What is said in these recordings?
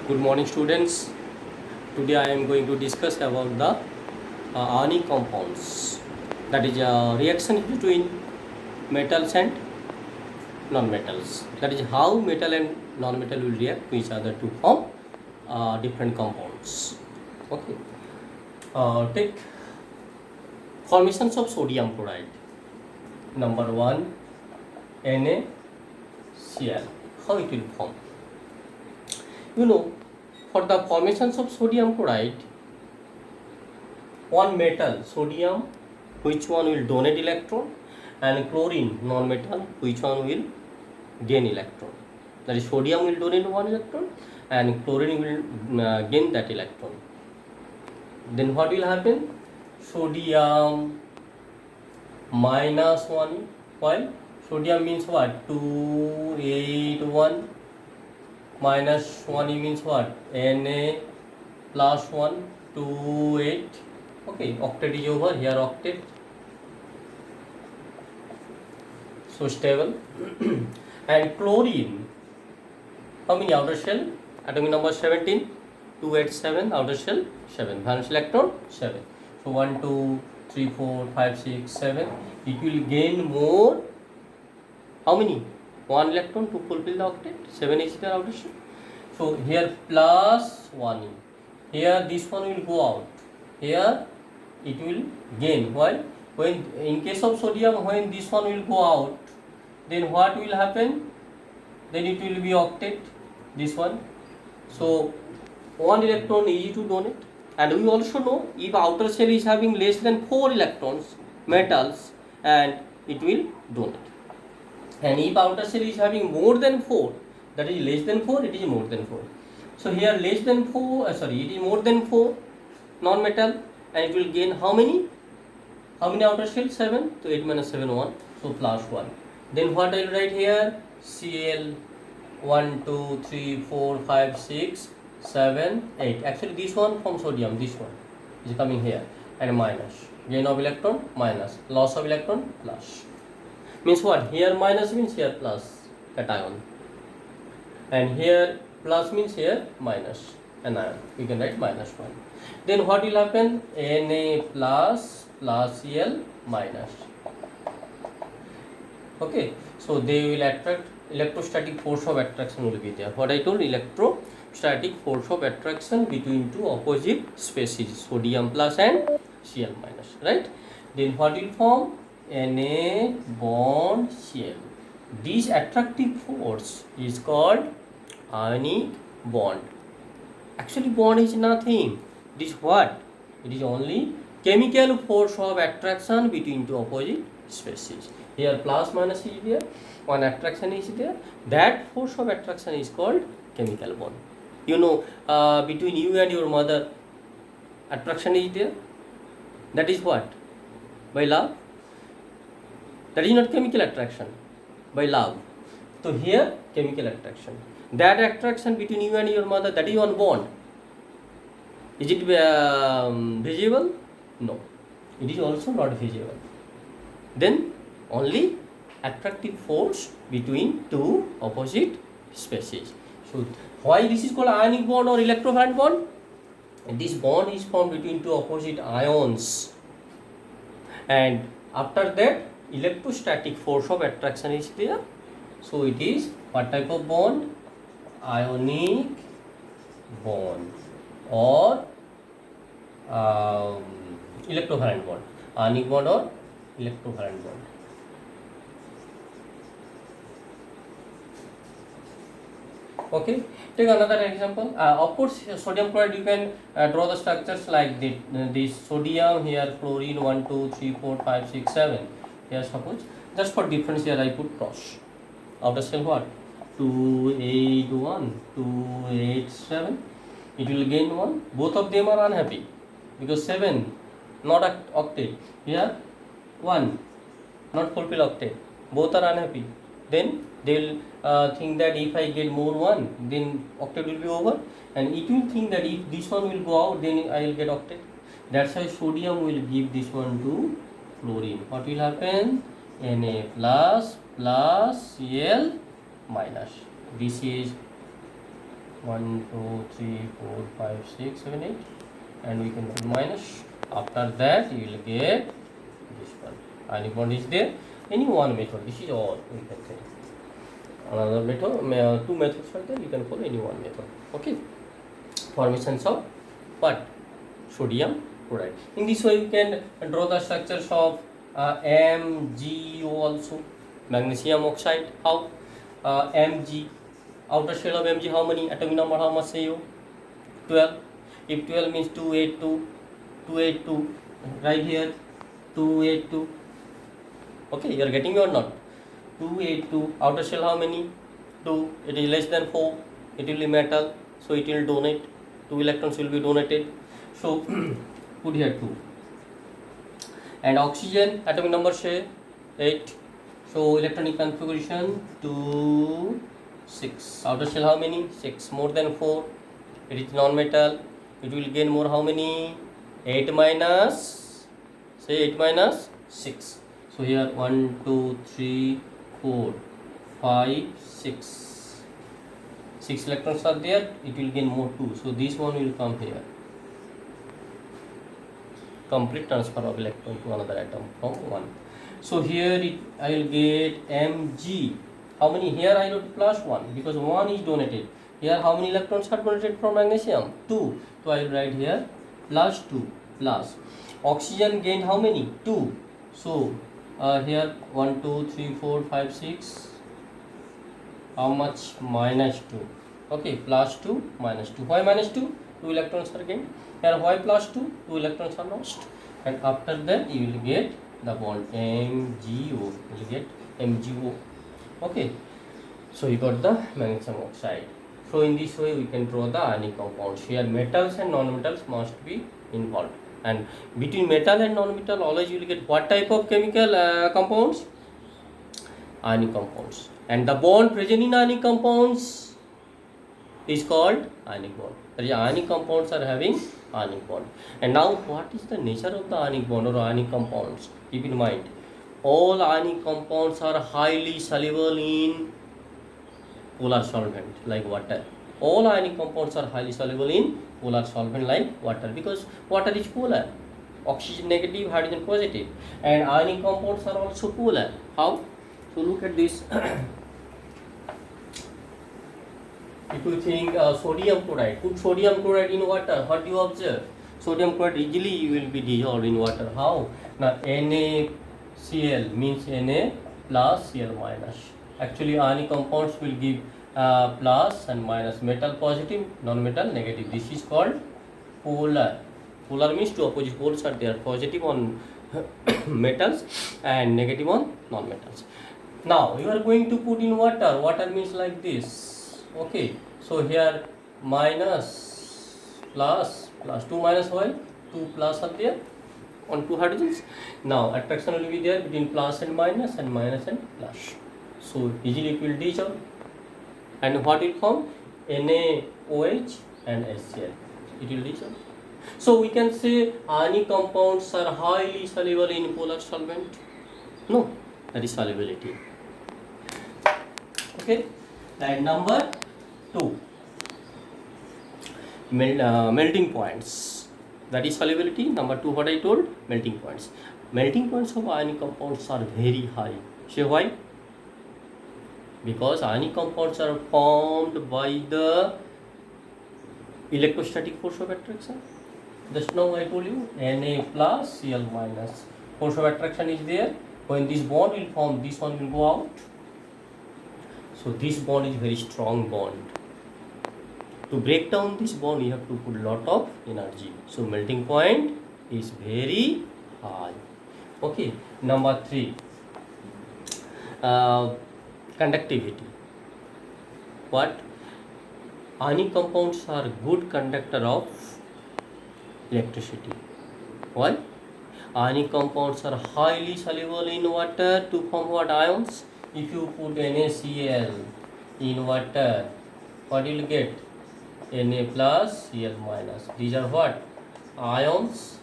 Good morning, students. Today I am going to discuss about the ionic compounds. That is a reaction between metals and non-metals. That is how metal and non-metal will react to each other to form different compounds. Okay. Take formations of sodium chloride. Number 1, NaCl. How it will form? You know, for the formations of sodium chloride, one metal, sodium, which one will donate electron, and chlorine, non-metal, which one will gain electron. That is, sodium will donate one electron and chlorine will gain that electron. Then what will happen? Sodium minus 1. Why? Sodium means what? 2, 8, 1. Minus 1 means what? Na plus 1, 2, 8. Okay, octet is over here, octet. So stable. And chlorine, how many outer shell? Atomic number 17, 2, 8, 7, outer shell 7, valence electron 7. So 1, 2, 3, 4, 5, 6, 7. It will gain more. How many? 1 electron to fulfill the octet. 7 is the outer shell. So here plus 1. Here this one will go out. Here it will gain. Why? When in case of sodium, when this one will go out, then what will happen? Then it will be octet. This one. So 1 electron easy to donate. And we also know if outer shell is having less than 4 electrons, metals, and it will donate. And if outer shell is having more than 4, that is less than 4, it is more than 4. So here less than 4, it is more than 4 non-metal, and it will gain how many? How many outer shell? 7. So 8 minus 7, 1. So plus 1. Then what I will write here? Cl 1, 2, 3, 4, 5, 6, 7, 8. Actually this one from sodium, this one is coming here, and minus. Gain of electron, minus. Loss of electron, plus. Means what? Here minus means here plus, cation. And here plus means here minus, anion. We can write minus 1. Then what will happen? Na plus Cl minus. Okay, so they will attract. Electrostatic force of attraction will be there. What I told, electrostatic force of attraction between two opposite species, sodium plus and Cl minus, right? Then what will form? Na bond Cl. This attractive force is called ionic bond. Actually bond is nothing. It is what? It is only chemical force of attraction between two opposite species. Here plus minus is there, one attraction is there. That force of attraction is called chemical bond. You know, between you and your mother, attraction is there. That is what? By love. That is not chemical attraction. By love. So here chemical attraction. That attraction between you and your mother, that is one bond. Is it visible? No. It is also not visible. Then only attractive force between two opposite species. So why this is called ionic bond or electrovalent bond? And this bond is formed between two opposite ions. And after that, electrostatic force of attraction is there. So it is what type of bond? Ionic bond or electrovalent bond. Ionic bond or electrovalent bond. Okay, take another example. Of course, sodium chloride, you can draw the structures like this sodium, here chlorine 1, 2, 3, 4, 5, 6, 7. Here suppose, just for difference here I put cross. Outer shell what? 2, 8, 1, 2, 8, 7. It will gain 1. Both of them are unhappy because 7 not octet. Here 1 not fulfill octet. Both are unhappy. Then they will think that if I get more 1, then octet will be over, and it will think that if this one will go out, then I will get octet. That's why sodium will give this one to chlorine. What will happen? Na plus Cl minus. This is 1 2 3 4 5 6 7 8, and we can put minus. After that you will get this one. Ionic bond is there. Any one method. This is all we can say. Another method, two methods are there. You can follow any one method. Okay. Formations of what? Sodium chloride. In this way, you can draw the structures of MgO also. Magnesium oxide. How? Mg. Outer shell of Mg. How many? Atomic number. How much say you? 12. If 12 means 282. 282. Right here. 282. Okay, you are getting me or not? 282. Outer shell how many? 2. It is less than 4. It will be metal, so it will donate. 2 electrons will be donated. So put here 2. And oxygen atomic number say 8. So electronic configuration 2 6. Outer shell how many? 6. More than 4. It is non-metal. It will gain more how many? 8 minus. Say 8 minus 6. So here 1 2 3 4 5 6. 6 electrons are there. It will gain more 2. So this one will come here. Complete transfer of electron to another atom from 1. So here I will get Mg. How many? Here I wrote plus 1 because 1 is donated. Here how many electrons are donated from magnesium? 2. So I will write here plus 2 plus. Oxygen gained how many? 2. So here 1 2 3 4 5 6. How much? Minus 2. Okay, plus 2 minus 2. Why minus 2? 2 electrons are gained. Here why plus 2? 2 electrons are lost. And after that you will get the bond MgO. You will get MgO. Okay. So you got the magnesium oxide. So in this way we can draw the ionic compounds. Here metals and non-metals must be involved. And between metal and non-metal always you will get what type of chemical compounds? Ionic compounds. And the bond present in ionic compounds is called ionic bond. The ionic compounds are having ionic bond. And now what is the nature of the ionic bond or ionic compounds? Keep in mind, all ionic compounds are highly soluble in polar solvent like water. All ionic compounds are highly soluble in polar solvent like water because water is polar. Oxygen negative, hydrogen positive. And ionic compounds are also polar. How? So look at this. If you think sodium chloride, put sodium chloride in water, what do you observe? Sodium chloride easily will be dissolved in water. How? Now NaCl means Na plus Cl minus. Actually ionic compounds will give plus and minus, metal positive, non-metal negative. This is called polar. Polar means two opposite poles are there, positive on metals and negative on non-metals. Now you are going to put in water. Water means like this. Okay, so here minus plus 2 minus why? 2 plus are there on 2 hydrogens. Now attraction will be there between plus and minus and plus. So easily it will dissolve. And what will form? NaOH and HCl. It will dissolve. So we can say ionic compounds are highly soluble in polar solvent. No, that is solubility. Okay. And number 2, melting points. That is solubility. Number 2, what I told? Melting points. Melting points of ionic compounds are very high. Say why? Because ionic compounds are formed by the electrostatic force of attraction. Just now I told you Na plus Cl minus. Force of attraction is there. When this bond will form, this one will go out. So this bond is very strong bond. To break down this bond, you have to put lot of energy. So melting point is very high. Okay. Number 3, conductivity. What? Ionic compounds are good conductor of electricity. Why? Ionic compounds are highly soluble in water to form what ions? If you put NaCl in water, what you will get? Na plus Cl minus. These are what? Ions.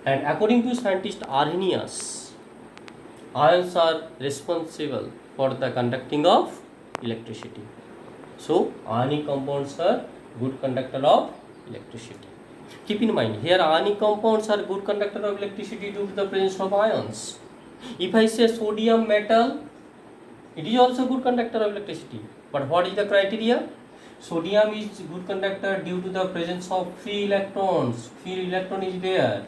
And according to scientist Arrhenius, ions are responsible for the conducting of electricity. So ionic compounds are good conductor of electricity. Keep in mind, here ionic compounds are good conductor of electricity due to the presence of ions. If I say sodium metal, it is also good conductor of electricity. But what is the criteria? Sodium is good conductor due to the presence of free electrons. Free electron is there.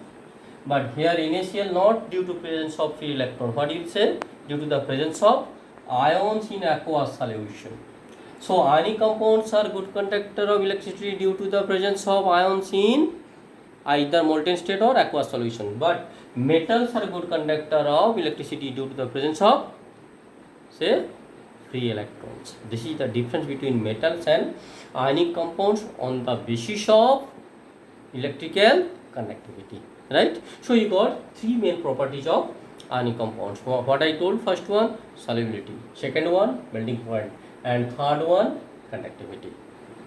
But here NaCl not due to presence of free electron. What do you say? Due to the presence of ions in aqueous solution. So ionic compounds are good conductor of electricity due to the presence of ions in either molten state or aqueous solution. But metals are good conductor of electricity due to the presence of, say, free electrons. This is the difference between metals and ionic compounds on the basis of electrical conductivity, right? So you got three main properties of ionic compounds. What I told, first one solubility, second one melting point, and third one conductivity.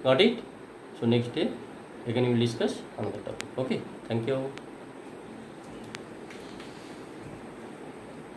Got it? So next day again we will discuss another topic. Okay, thank you.